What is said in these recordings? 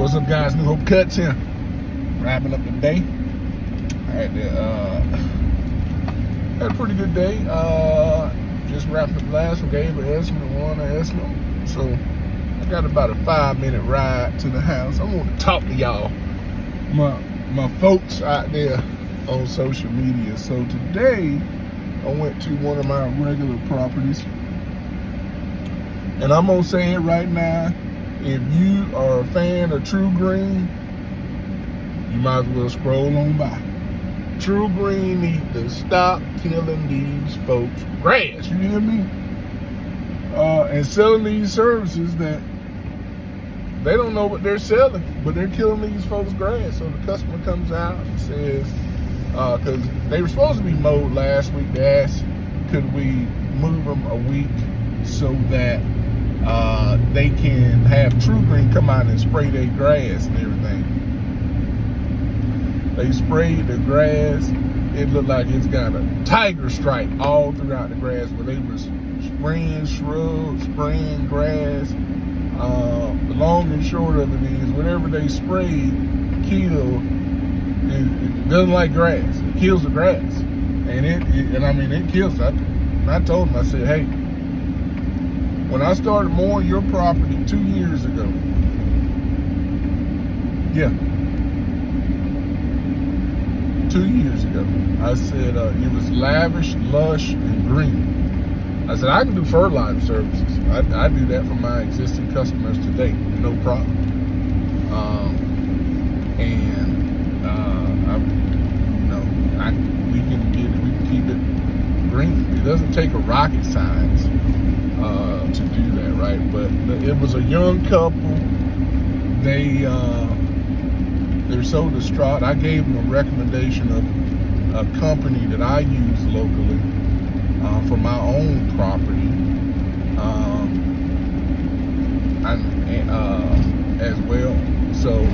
What's up, guys? New Hope Cuts here. Wrapping up the day. I had a pretty good day. Just wrapped up last one, gave an estimate, won an estimate. So I got about a 5-minute ride to the house. I want to talk to y'all, my folks out there on social media. So today I went to one of my regular properties, and I'm gonna say it right now. If you are a fan of Truegreen, you might as well scroll on by. Truegreen need to stop killing these folks' grass. You hear me? And selling these services that they don't know what they're selling, but they're killing these folks' grass. So the customer comes out and says, because they were supposed to be mowed last week, they asked, could we move them a week so that they can have Truegreen come out and spray their grass and everything. They sprayed the grass. It looked like it's got a tiger stripe all throughout the grass, where they was spraying shrubs, spraying grass. The long and short of it is, whatever they sprayed killed. It doesn't like grass. It kills the grass, and it kills it. I told them, I said, hey, when I started mowing your property 2 years ago, yeah, 2 years ago, I said it was lavish, lush, and green. I said, I can do fertilizer services. I do that for my existing customers today, no problem. We can keep it green. It doesn't take a rocket science to do that, right? But it was a young couple. They're so distraught. I gave them a recommendation of a company that I use locally for my own property, as well. So,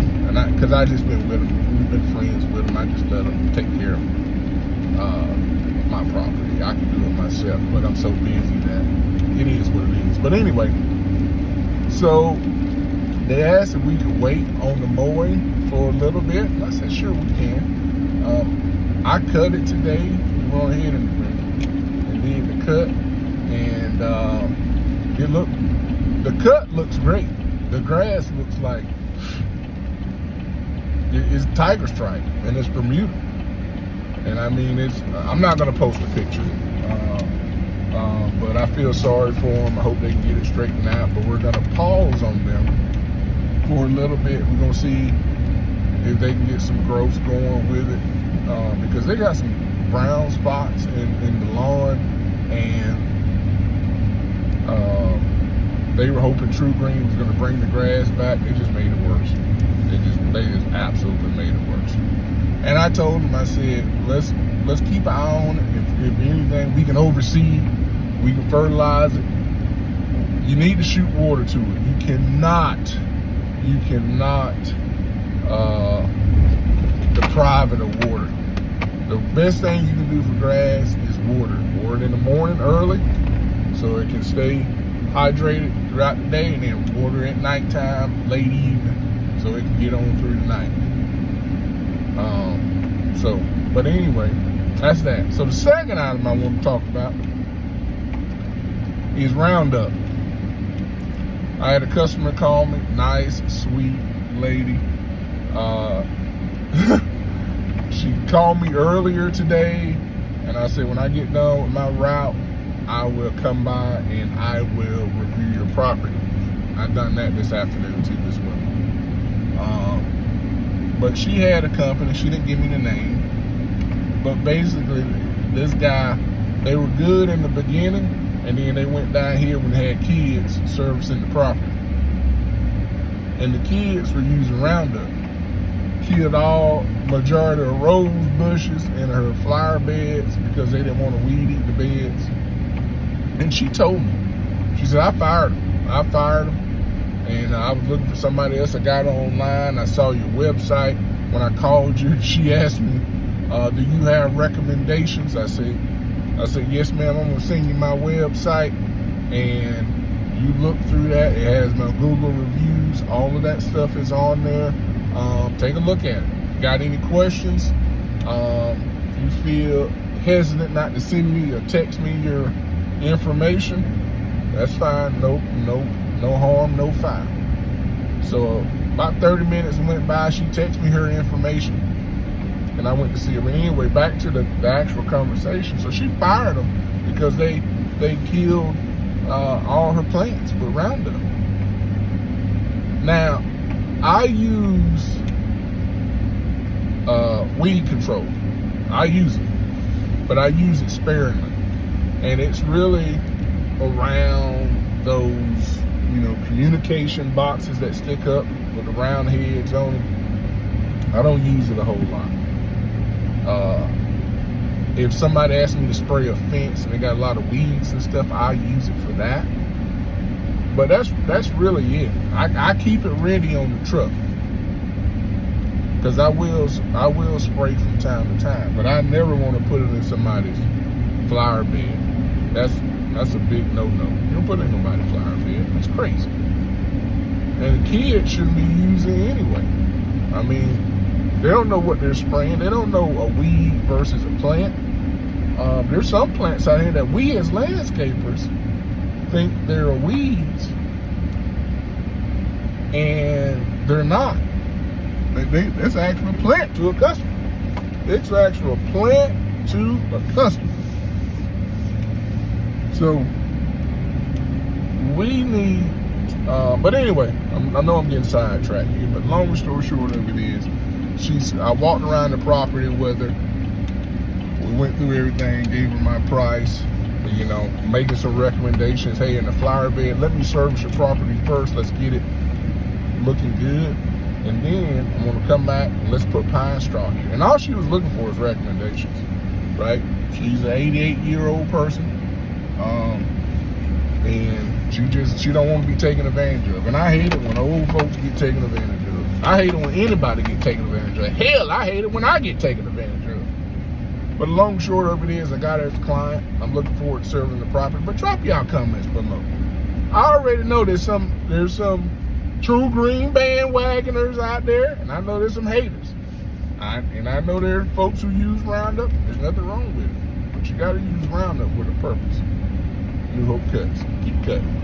because I just been with them, we've been friends with them. I just let them take care of my property. I can do it myself, but I'm so busy that it is what it is. But anyway, so they asked if we could wait on the mowing for a little bit. I said, sure, we can. I cut it today. We went ahead and did the cut, and the cut looks great. The grass looks like it's tiger stripe, and it's Bermuda. And I mean, I'm not gonna post a picture, but I feel sorry for them. I hope they can get it straightened out. But we're gonna pause on them for a little bit. We're gonna see if they can get some growth going with it, because they got some brown spots in the lawn, and they were hoping Truegreen was gonna bring the grass back. They just made it worse. They just absolutely made it worse. And I told them, I said, let's keep an eye on it. If anything, we can oversee, we can fertilize it. You need to shoot water to it. You cannot deprive it of water. The best thing you can do for grass is water. Water it in the morning early, so it can stay hydrated throughout the day, and then water it at nighttime, late evening, so it can get on through the night. But anyway, that's that. So the second item I want to talk about is Roundup. I had a customer call me, nice, sweet lady. She called me earlier today, and I said, when I get done with my route, I will come by and I will review your property. I've done that this afternoon too, this morning. But she had a company, she didn't give me the name, but basically this guy, they were good in the beginning, and then they went down here when they had kids servicing the property. And the kids were using Roundup. Killed majority of rose bushes in her flower beds because they didn't want to weed eat the beds. And she told me, she said, I fired them. And I was looking for somebody else. I got online. I saw your website. When I called you, she asked me, do you have recommendations? I said, yes, ma'am. I'm going to send you my website. And You look through that, it has my Google reviews, all of that stuff is on there. Take a look at it. If you got any questions, if you feel hesitant not to send me or text me your information, that's fine. No harm, no foul. So about 30 minutes went by, she texted me her information, and I went to see her. But anyway, back to the actual conversation. So she fired them because they killed all her plants with Roundup. Now, I use weed control. I use it, but I use it sparingly, and it's really around those, communication boxes that stick up with the round heads on them. I don't use it a whole lot. If somebody asks me to spray a fence and they got a lot of weeds and stuff, I use it for that. But that's really it. I keep it ready on the truck, because I will spray from time to time, but I never want to put it in somebody's flower bed. That's a big no-no. You don't put it in nobody's flower bed. That's crazy. And the kids shouldn't be using it anyway. I mean, they don't know what they're spraying. They don't know a weed versus a plant. There's some plants out here that we as landscapers think they're weeds, and they're not. It's actually a plant to a customer. It's actually a plant to a customer. So we need, but anyway, I know I'm getting sidetracked here, but long story short of it is, I walked around the property with her. We went through everything, gave her my price, making some recommendations. Hey, in the flower bed, let me service your property first. Let's get it looking good. And then I'm gonna come back and let's put pine straw here. And all she was looking for is recommendations, right? She's an 88-year-old person. And she don't want to be taken advantage of. And I hate it when old folks get taken advantage of. I hate it when anybody get taken advantage of. Hell, I hate it when I get taken advantage of. But the long and short of it is, I got her as a client. I'm looking forward to serving the property. But drop y'all comments below. I already know there's some Truegreen bandwagoners out there, and I know there's some haters. And I know there are folks who use Roundup. There's nothing wrong with it. But you got to use Roundup with a purpose. New Hope Cuts. Keep cutting.